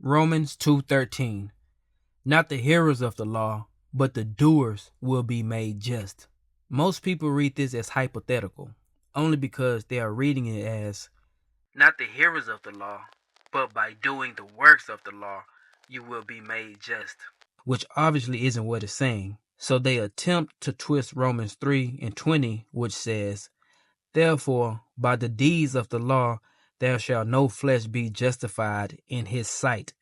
Romans 2:13. Not the hearers of the law, but the doers will be made just. Most people read this as hypothetical, only because they are reading it as, not the hearers of the law, but by doing the works of the law, you will be made just. Which obviously isn't what it's saying. So they attempt to twist Romans 3:20, which says, therefore, by the deeds of the law, there shall no flesh be justified in his sight.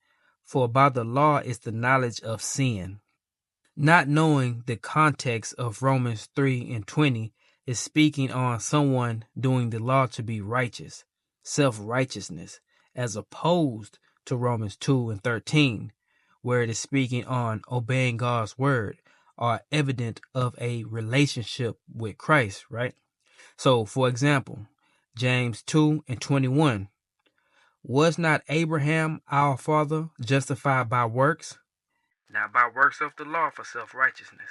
For by the law is the knowledge of sin. Not knowing the context of Romans 3:20 is speaking on someone doing the law to be righteous, self-righteousness, as opposed to Romans 2:13, where it is speaking on obeying God's word, or evident of a relationship with Christ, right? So, for example, James 2:21, was not Abraham our father justified by works? Not by works of the law for self-righteousness.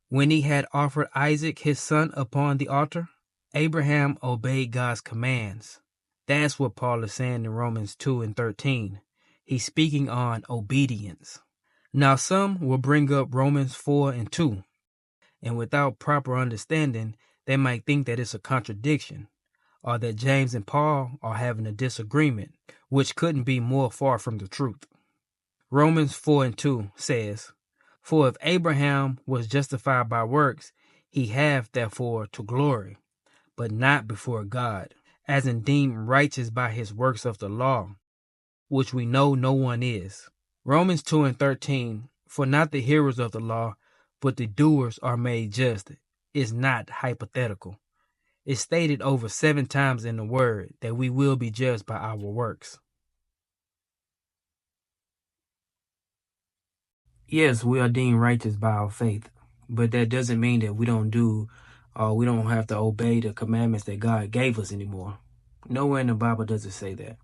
When he had offered Isaac his son upon the altar, Abraham obeyed God's commands. That's what Paul is saying in Romans 2:13. He's speaking on obedience. Now some will bring up Romans 4:2, and without proper understanding, they might think that it's a contradiction, or that James and Paul are having a disagreement, which couldn't be more far from the truth. Romans 4:2 says, for if Abraham was justified by works, he hath therefore to glory, but not before God, as in deemed righteous by his works of the law, which we know no one is. Romans 2:13, for not the hearers of the law, but the doers are made just, is not hypothetical. It's stated over 7 times in the word that we will be judged by our works. Yes, we are deemed righteous by our faith, but that doesn't mean that we don't have to obey the commandments that God gave us anymore. Nowhere in the Bible does it say that.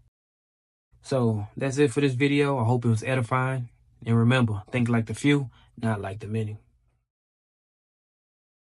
So that's it for this video. I hope it was edifying. And remember, think like the few, not like the many.